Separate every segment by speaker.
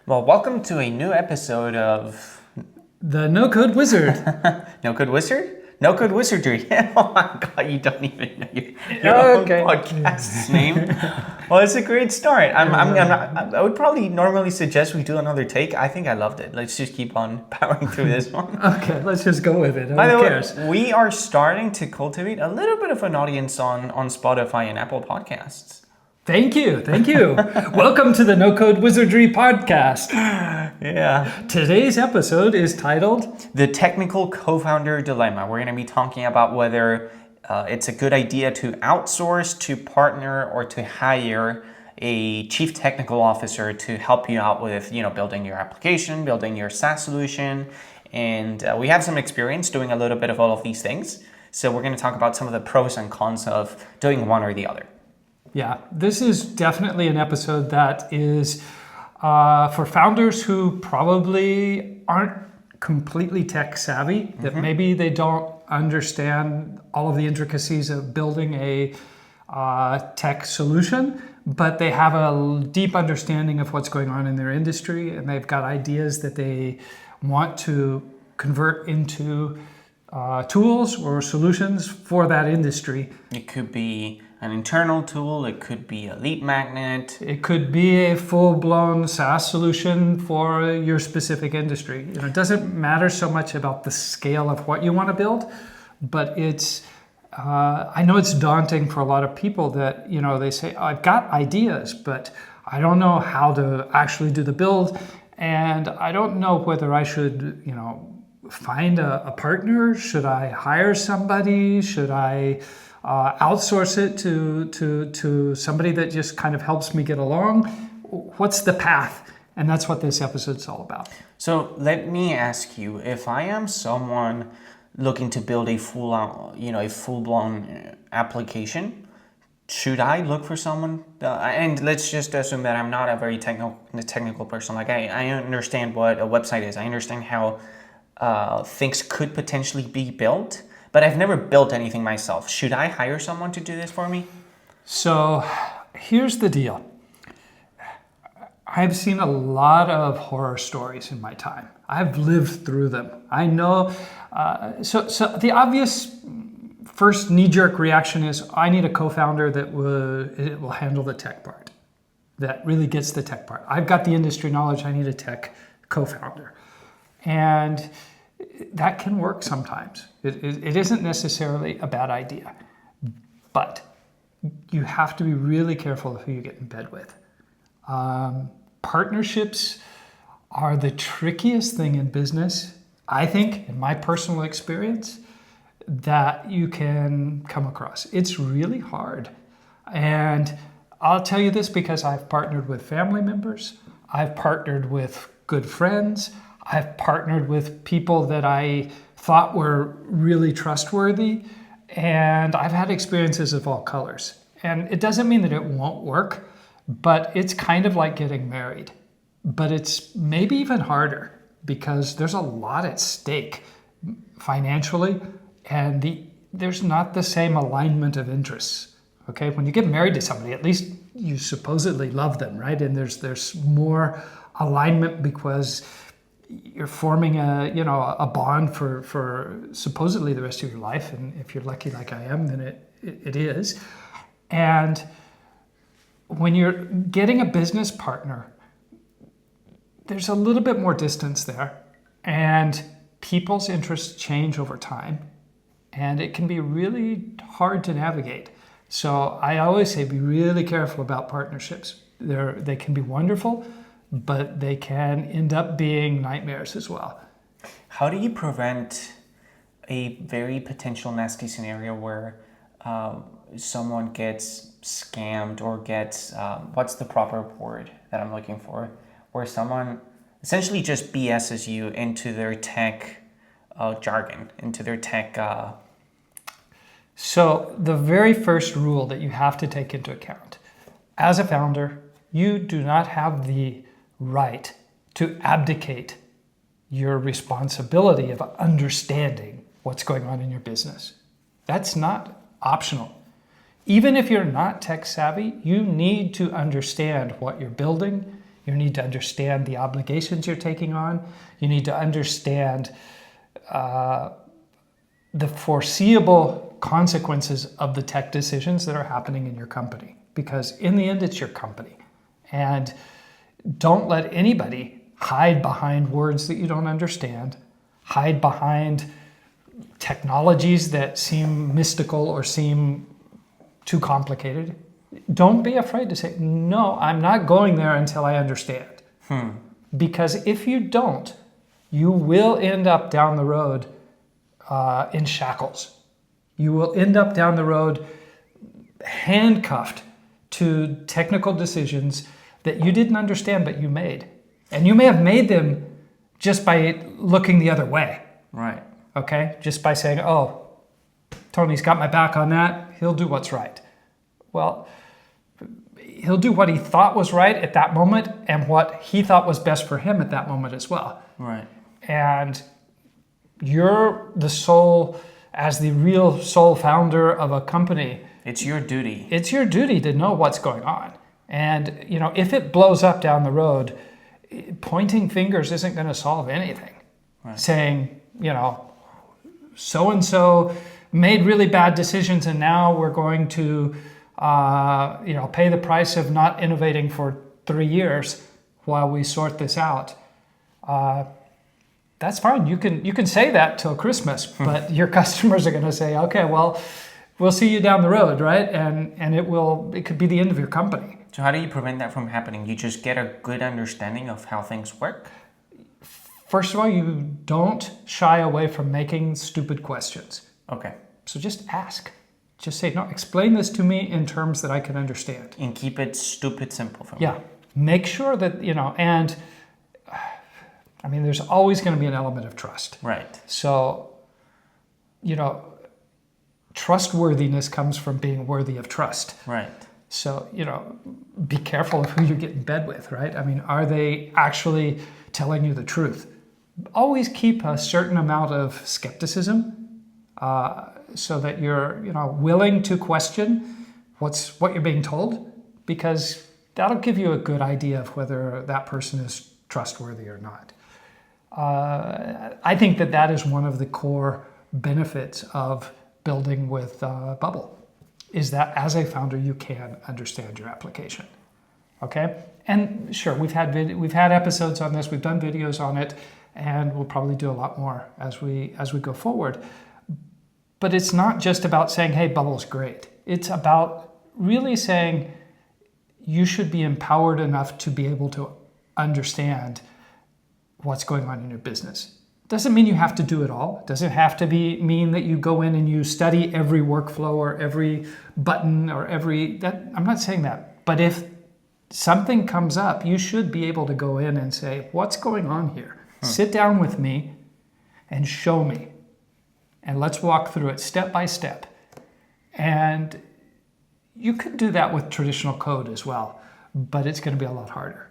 Speaker 1: Well, welcome to a new episode of
Speaker 2: The No Code Wizard.
Speaker 1: No Code Wizard? No Code Wizardry. Oh my god, you don't even know your own podcast's name. Well, it's a great start. I would probably normally suggest we do another take. I think I loved it. Let's just keep on powering through this one.
Speaker 2: Okay, let's just go with it.
Speaker 1: By the
Speaker 2: cares?
Speaker 1: way, we are starting to cultivate a little bit of an audience on Spotify and Apple Podcasts.
Speaker 2: Thank you. Welcome to the No Code Wizardry Podcast.
Speaker 1: Yeah.
Speaker 2: Today's episode is titled
Speaker 1: The Technical Co-Founder Dilemma. We're going to be talking about whether it's a good idea to outsource, to partner, or to hire a chief technical officer to help you out with, building your application, building your SaaS solution. And we have some experience doing a little bit of all of these things. So we're going to talk about some of the pros and cons of doing one or the other.
Speaker 2: Yeah, this is definitely an episode that is for founders who probably aren't completely tech savvy, that maybe they don't understand all of the intricacies of building a tech solution, but they have a deep understanding of what's going on in their industry, and they've got ideas that they want to convert into tools or solutions for that industry.
Speaker 1: It could be an internal tool, it could be a lead magnet.
Speaker 2: It could be a full-blown SaaS solution for your specific industry. It doesn't matter so much about the scale of what you want to build, but it's I know it's daunting for a lot of people that, they say, I've got ideas, but I don't know how to actually do the build, and I don't know whether I should, find a partner. Should I hire somebody? Should I outsource it to somebody that just kind of helps me get along? What's the path? And that's what this episode's all about.
Speaker 1: So let me ask you, if I am someone looking to build a full-blown application, should I look for someone? And let's just assume that I'm not a very technical person. Like I understand what a website is. I understand how things could potentially be built, but I've never built anything myself. Should I hire someone to do this for me?
Speaker 2: So here's the deal. I've seen a lot of horror stories in my time. I've lived through them. I know. So the obvious first knee-jerk reaction is, I need a co-founder that will handle the tech part, that really gets the tech part. I've got the industry knowledge. I need a tech co-founder. And that can work sometimes. It isn't necessarily a bad idea, but you have to be really careful of who you get in bed with. Partnerships are the trickiest thing in business, I think, in my personal experience, that you can come across. It's really hard. And I'll tell you this because I've partnered with family members, I've partnered with good friends, I've partnered with people that I thought were really trustworthy, and I've had experiences of all colors. And it doesn't mean that it won't work, but it's kind of like getting married. But it's maybe even harder because there's a lot at stake financially, and there's not the same alignment of interests. Okay, when you get married to somebody, at least you supposedly love them, right? And there's more alignment because you're forming a bond for supposedly the rest of your life, and if you're lucky like I am, then it is. And when you're getting a business partner, there's a little bit more distance there, and people's interests change over time, and it can be really hard to navigate. So I always say be really careful about partnerships. They can be wonderful, but they can end up being nightmares as well.
Speaker 1: How do you prevent a very potential nasty scenario where someone gets scammed or gets, what's the proper word that I'm looking for, where someone essentially just BS's you into their tech jargon, into their tech...
Speaker 2: So the very first rule that you have to take into account, as a founder, you do not have the right to abdicate your responsibility of understanding what's going on in your business. That's not optional. Even if you're not tech savvy, you need to understand what you're building. You need to understand the obligations you're taking on. You need to understand the foreseeable consequences of the tech decisions that are happening in your company. Because in the end, it's your company. And don't let anybody hide behind words that you don't understand, hide behind technologies that seem mystical or seem too complicated. Don't be afraid to say, no, I'm not going there until I understand. Because if you don't, you will end up down the road in shackles. You will end up down the road handcuffed to technical decisions that you didn't understand but you made. And you may have made them just by looking the other way.
Speaker 1: Right.
Speaker 2: Okay? Just by saying, oh, Tony's got my back on that. He'll do what's right. Well, he'll do what he thought was right at that moment and what he thought was best for him at that moment as well.
Speaker 1: Right.
Speaker 2: And you're the sole, as the real sole founder of a company.
Speaker 1: It's your duty.
Speaker 2: It's your duty to know what's going on. And, you know, if it blows up down the road, pointing fingers isn't going to solve anything.
Speaker 1: Right.
Speaker 2: Saying, you know, so-and-so made really bad decisions and now we're going to, pay the price of not innovating for 3 years while we sort this out. That's fine. You can say that till Christmas, but your customers are going to say, okay, well, we'll see you down the road, right? And it could be the end of your company.
Speaker 1: So how do you prevent that from happening? You just get a good understanding of how things work?
Speaker 2: First of all, you don't shy away from making stupid questions.
Speaker 1: Okay.
Speaker 2: So just ask. Just say, no, explain this to me in terms that I can understand.
Speaker 1: And keep it stupid simple for me.
Speaker 2: Yeah. Make sure that, and I mean, there's always going to be an element of trust.
Speaker 1: Right.
Speaker 2: So, trustworthiness comes from being worthy of trust.
Speaker 1: Right.
Speaker 2: So, be careful of who you get in bed with, right? I mean, are they actually telling you the truth? Always keep a certain amount of skepticism so that you're, willing to question what you're being told, because that'll give you a good idea of whether that person is trustworthy or not. I think that is one of the core benefits of building with Bubble, is that as a founder, you can understand your application. Okay? And sure, we've had episodes on this, we've done videos on it, and we'll probably do a lot more as we go forward. But it's not just about saying, hey, Bubble's great. It's about really saying you should be empowered enough to be able to understand what's going on in your business. Doesn't mean you have to do it all. Doesn't have to mean that you go in and you study every workflow or every button or I'm not saying that. But if something comes up, you should be able to go in and say, what's going on here? Sit down with me and show me. And let's walk through it step by step. And you could do that with traditional code as well, but it's going to be a lot harder.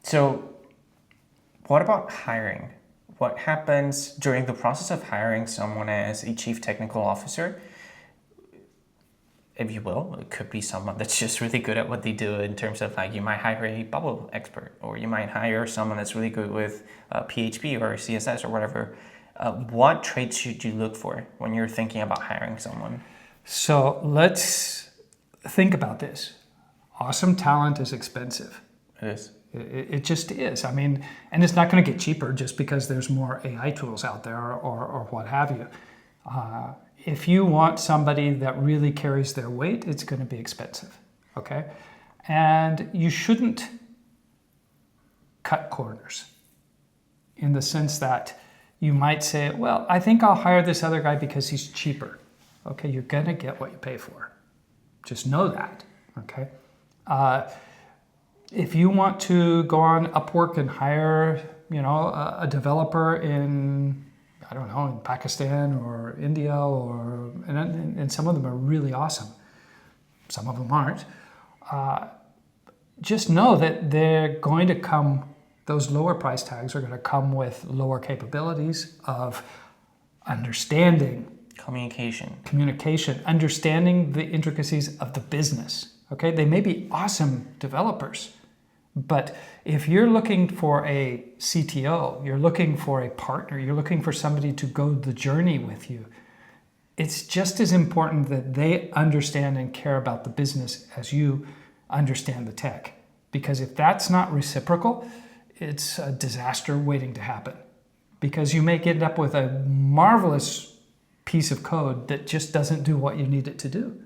Speaker 1: So what about hiring? What happens during the process of hiring someone as a chief technical officer? If you will, it could be someone that's just really good at what they do in terms of you might hire a Bubble expert, or you might hire someone that's really good with PHP or CSS or whatever. What traits should you look for when you're thinking about hiring someone?
Speaker 2: So let's think about this. Awesome talent is expensive.
Speaker 1: It is.
Speaker 2: It just is. I mean, and it's not going to get cheaper just because there's more AI tools out there or what have you. If you want somebody that really carries their weight, it's going to be expensive, okay? And you shouldn't cut corners in the sense that you might say, well, I think I'll hire this other guy because he's cheaper. Okay, you're going to get what you pay for. Just know that, okay? If you want to go on Upwork and hire, a developer in Pakistan or India, and some of them are really awesome. Some of them aren't. Just know that those lower price tags are going to come with lower capabilities of understanding.
Speaker 1: Communication,
Speaker 2: Understanding the intricacies of the business. Okay, they may be awesome developers, but if you're looking for a CTO, you're looking for a partner, you're looking for somebody to go the journey with you, it's just as important that they understand and care about the business as you understand the tech. Because if that's not reciprocal, it's a disaster waiting to happen. Because you may end up with a marvelous piece of code that just doesn't do what you need it to do.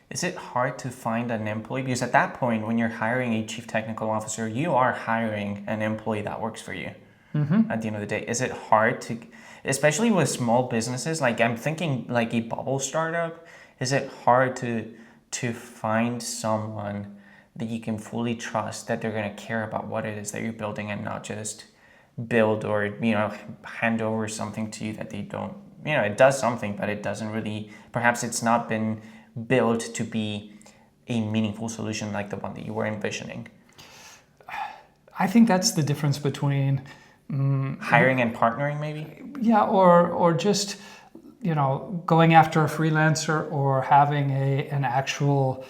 Speaker 1: Is it hard to find an employee? Because at that point, when you're hiring a chief technical officer, you are hiring an employee that works for you. At the end of the day, is it hard to, especially with small businesses, like I'm thinking like a bubble startup, is it hard to find someone that you can fully trust that they're going to care about what it is that you're building and not just build or, hand over something to you that they don't, it does something, but it doesn't really, perhaps it's not been built to be a meaningful solution like the one that you were envisioning?
Speaker 2: I think that's the difference between
Speaker 1: hiring and partnering, maybe?
Speaker 2: Yeah, or just, going after a freelancer or having an actual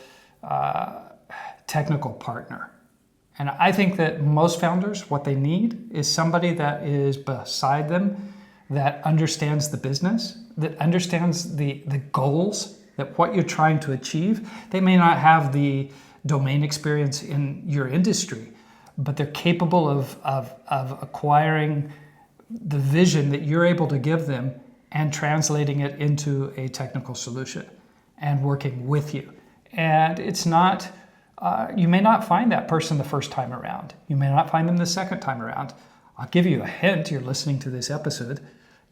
Speaker 2: technical partner. And I think that most founders, what they need is somebody that is beside them, that understands the business, that understands the goals, that what you're trying to achieve. They may not have the domain experience in your industry, but they're capable of acquiring the vision that you're able to give them and translating it into a technical solution and working with you. And it's not, you may not find that person the first time around. You may not find them the second time around. I'll give you a hint. You're listening to this episode.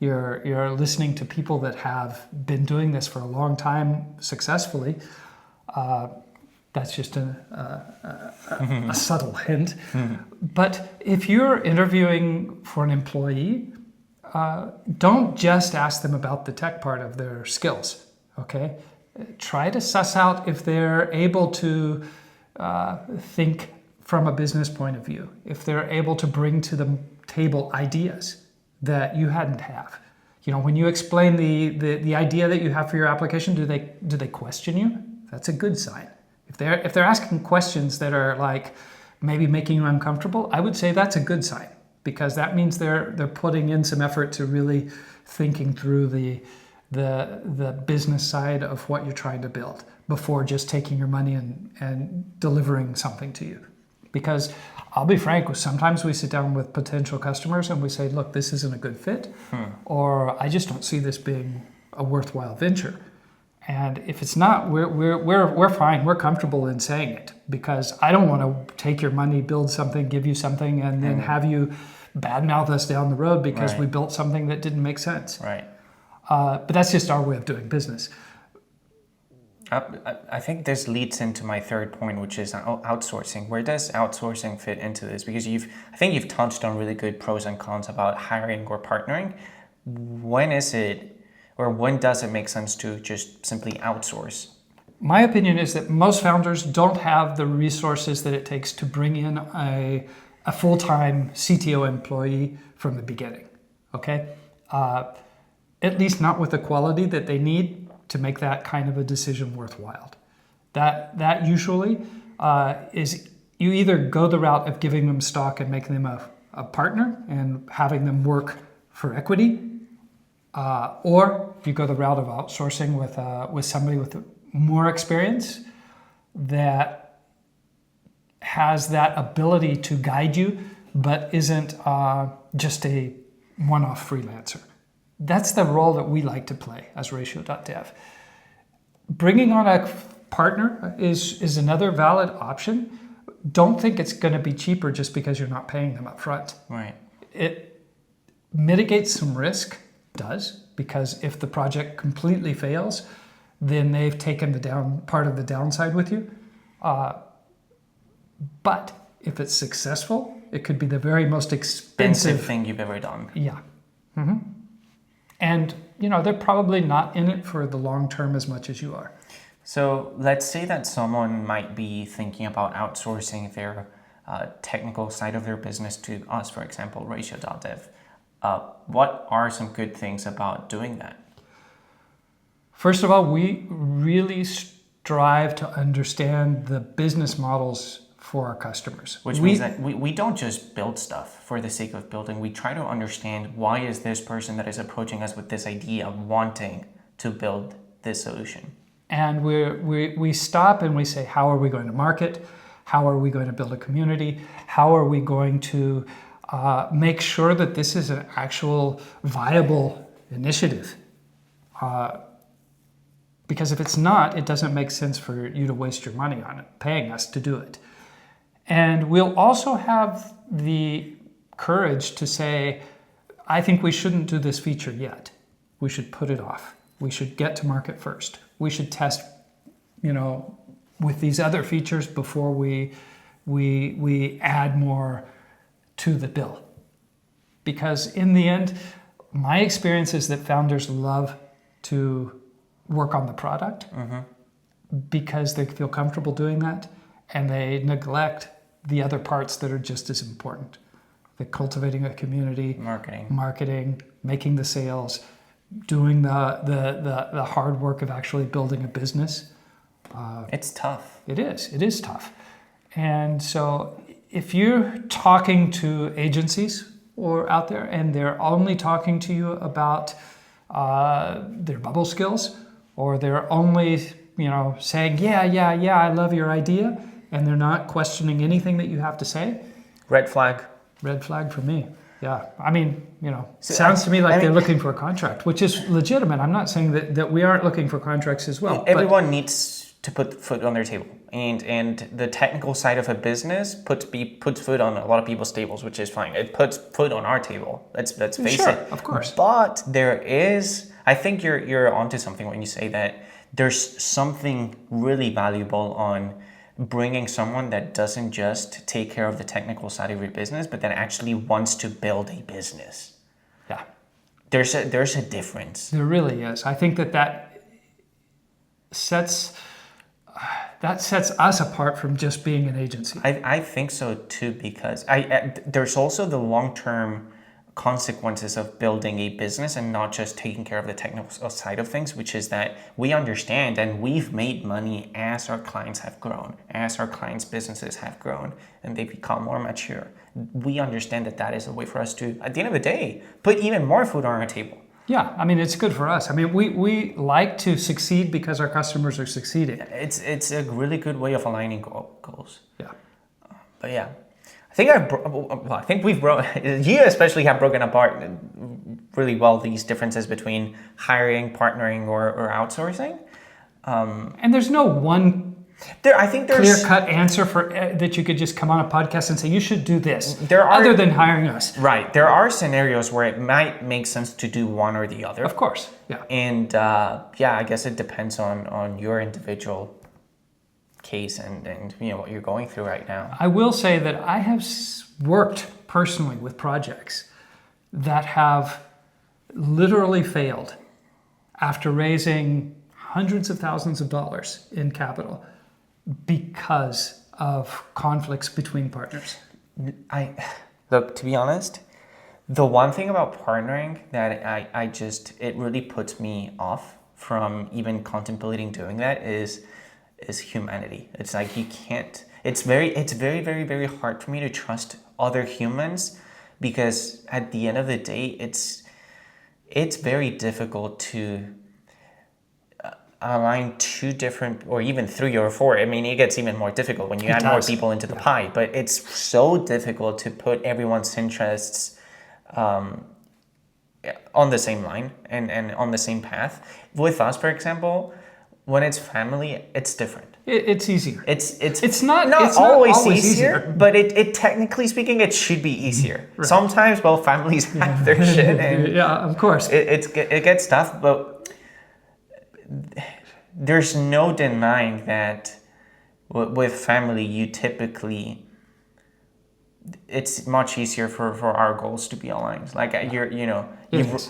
Speaker 2: You're listening to people that have been doing this for a long time successfully. That's just a subtle hint. But if you're interviewing for an employee, don't just ask them about the tech part of their skills, okay? Try to suss out if they're able to think from a business point of view, if they're able to bring to the table ideas that you hadn't have. When you explain the idea that you have for your application, do they question you? That's a good sign. If they're asking questions that are like maybe making you uncomfortable, I would say that's a good sign, because that means they're putting in some effort to really thinking through the business side of what you're trying to build before just taking your money and delivering something to you. Because I'll be frank, sometimes we sit down with potential customers and we say, look, this isn't a good fit, or I just don't see this being a worthwhile venture. And if it's not, we're fine. We're comfortable in saying it, because I don't want to take your money, build something, give you something, and then have you badmouth us down the road because we built something that didn't make sense.
Speaker 1: Right.
Speaker 2: But that's just our way of doing business.
Speaker 1: I think this leads into my third point, which is outsourcing. Where does outsourcing fit into this? Because I think you've touched on really good pros and cons about hiring or partnering. When is it, or when does it make sense to just simply outsource?
Speaker 2: My opinion is that most founders don't have the resources that it takes to bring in a full-time CTO employee from the beginning, okay? At least not with the quality that they need to make that kind of a decision worthwhile. That usually is, you either go the route of giving them stock and making them a partner and having them work for equity, or you go the route of outsourcing with somebody with more experience that has that ability to guide you, but isn't just a one-off freelancer. That's the role that we like to play as Ratio.dev. Bringing on a partner is another valid option. Don't think it's going to be cheaper just because you're not paying them up front.
Speaker 1: Right.
Speaker 2: It mitigates some risk, does, because if the project completely fails, then they've taken the part of the downside with you. But if it's successful, it could be the very most expensive
Speaker 1: thing you've ever done.
Speaker 2: Yeah. Mm-hmm. And, they're probably not in it for the long term as much as you are.
Speaker 1: So let's say that someone might be thinking about outsourcing their technical side of their business to us, for example, Ratio.dev. What are some good things about doing that?
Speaker 2: First of all, we really strive to understand the business models for our customers.
Speaker 1: Which means that we don't just build stuff for the sake of building. We try to understand why is this person that is approaching us with this idea wanting to build this solution.
Speaker 2: And we stop and we say, how are we going to market? How are we going to build a community? How are we going to make sure that this is an actual viable initiative? Because if it's not, it doesn't make sense for you to waste your money on it, paying us to do it. And we'll also have the courage to say, I think we shouldn't do this feature yet. We should put it off. We should get to market first. We should test, with these other features before we add more to the bill. Because in the end, my experience is that founders love to work on the product because they feel comfortable doing that, and they neglect the other parts that are just as important. The cultivating a community, marketing, making the sales, doing the hard work of actually building a business.
Speaker 1: It's tough.
Speaker 2: It is tough. And so if you're talking to agencies or out there and they're only talking to you about their bubble skills, or they're only saying, yeah, I love your idea, and they're not questioning anything that you have to say.
Speaker 1: Red flag.
Speaker 2: Red flag for me. Yeah. I mean, sounds to me like they're looking for a contract, which is legitimate. I'm not saying that we aren't looking for contracts as well.
Speaker 1: Everyone needs to put food on their table. And the technical side of a business puts food on a lot of people's tables, which is fine. It puts food on our table. Let's face it.
Speaker 2: Of course.
Speaker 1: But I think you're onto something when you say that there's something really valuable on bringing someone that doesn't just take care of the technical side of your business, but that actually wants to build a business.
Speaker 2: Yeah.
Speaker 1: There's a difference.
Speaker 2: There really is. I think that sets us apart from just being an agency.
Speaker 1: I think so too, because there's also the long-term consequences of building a business and not just taking care of the technical side of things, which is that we understand and we've made money as our clients have grown, as our clients' businesses have grown, and they become more mature. We understand that is a way for us to, at the end of the day, put even more food on our table.
Speaker 2: Yeah, I mean, it's good for us. I mean, we like to succeed because our customers are succeeding.
Speaker 1: It's a really good way of aligning goals.
Speaker 2: Yeah.
Speaker 1: But yeah, I think you especially have broken apart really well these differences between hiring, partnering, or outsourcing.
Speaker 2: And there's no one clear-cut answer for that you could just come on a podcast and say, you should do this, other than hiring us.
Speaker 1: Right. There are scenarios where it might make sense to do one or the other.
Speaker 2: Of course, yeah.
Speaker 1: And I guess it depends on your individual case and what you're going through right now.
Speaker 2: I will say that I have worked personally with projects that have literally failed after raising hundreds of thousands of dollars in capital because of conflicts between partners.
Speaker 1: Look, to be honest, the one thing about partnering that it really puts me off from even contemplating doing that is humanity. It's like you can't. It's very, very, very hard for me to trust other humans, because at the end of the day, it's very difficult to align two different, or even 3 or 4. I mean, it gets even more difficult when you add more people into the pie. But it's so difficult to put everyone's interests on the same line and on the same path. With us, for example, when it's family, it's different.
Speaker 2: It's easier.
Speaker 1: It's not always easier, but it technically speaking, it should be easier. Right. Sometimes, families have their shit, and
Speaker 2: yeah, of course,
Speaker 1: it gets tough. But there's no denying that with family, you typically, it's much easier for our goals to be aligned. Like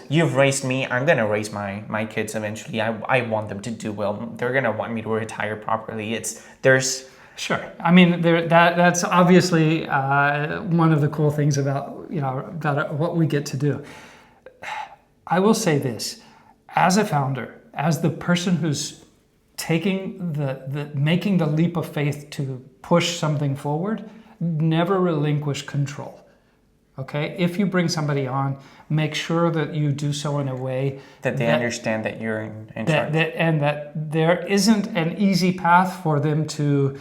Speaker 1: you've raised me, I'm gonna raise my kids eventually. I want them to do well. They're gonna want me to retire properly.
Speaker 2: Sure. I mean, that's obviously one of the cool things about what we get to do. I will say this, as a founder, as the person who's making the leap of faith to push something forward, never relinquish control. Okay? If you bring somebody on, make sure that you do so in a way
Speaker 1: that they understand that you're in charge.
Speaker 2: And that there isn't an easy path for them to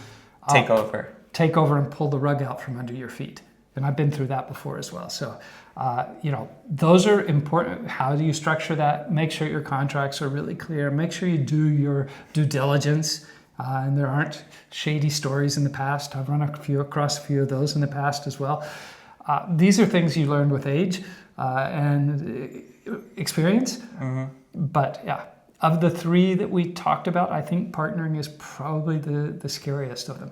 Speaker 1: take over
Speaker 2: and pull the rug out from under your feet. And I've been through that before as well. So, those are important. How do you structure that? Make sure your contracts are really clear. Make sure you do your due diligence. And there aren't shady stories in the past. I've run across a few of those in the past as well. These are things you learn with age and experience. Mm-hmm. But yeah, of the three that we talked about, I think partnering is probably the scariest of them.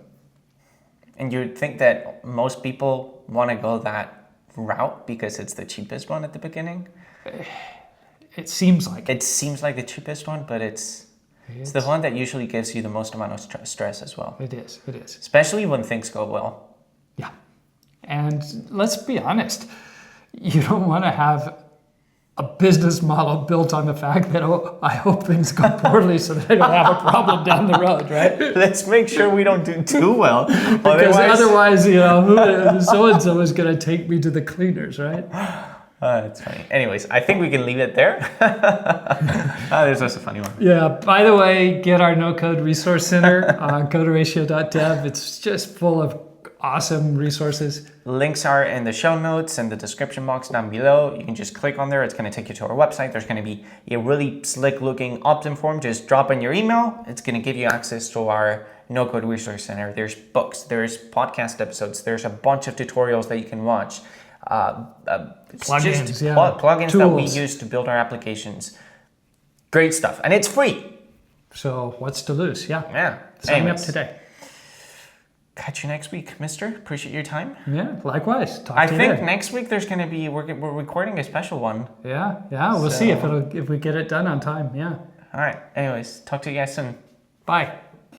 Speaker 1: And you'd think that most people want to go that route because it's the cheapest one at the beginning?
Speaker 2: It seems like
Speaker 1: it. It seems like the cheapest one, but it's the one that usually gives you the most amount of stress as well.
Speaker 2: It is.
Speaker 1: Especially when things go well.
Speaker 2: Yeah. And let's be honest, you don't want to have a business model built on the fact that, I hope things go poorly so that I don't have a problem down the road, right?
Speaker 1: Let's make sure we don't do too well.
Speaker 2: Because otherwise, so-and-so is going to take me to the cleaners, right?
Speaker 1: That's funny. Anyways, I think we can leave it there. There's just a funny one.
Speaker 2: Yeah. By the way, get our No Code Resource Center. Go to Ratio.dev. It's just full of awesome resources.
Speaker 1: Links are in the show notes and the description box down below. You can just click on there. It's going to take you to our website. There's going to be a really slick looking opt-in form. Just drop in your email. It's going to give you access to our No Code Resource Center. There's books, there's podcast episodes, there's a bunch of tutorials that you can watch.
Speaker 2: Plugins,
Speaker 1: plugins
Speaker 2: tools
Speaker 1: that we use to build our applications. Great stuff. And it's free.
Speaker 2: So what's to lose?
Speaker 1: Yeah.
Speaker 2: Sign up today.
Speaker 1: Catch you next week, mister. Appreciate your time.
Speaker 2: Yeah, likewise.
Speaker 1: I think next week there's going to be, we're recording a special one.
Speaker 2: Yeah. We'll see if we get it done on time. Yeah.
Speaker 1: All right. Anyways, talk to you guys soon.
Speaker 2: Bye.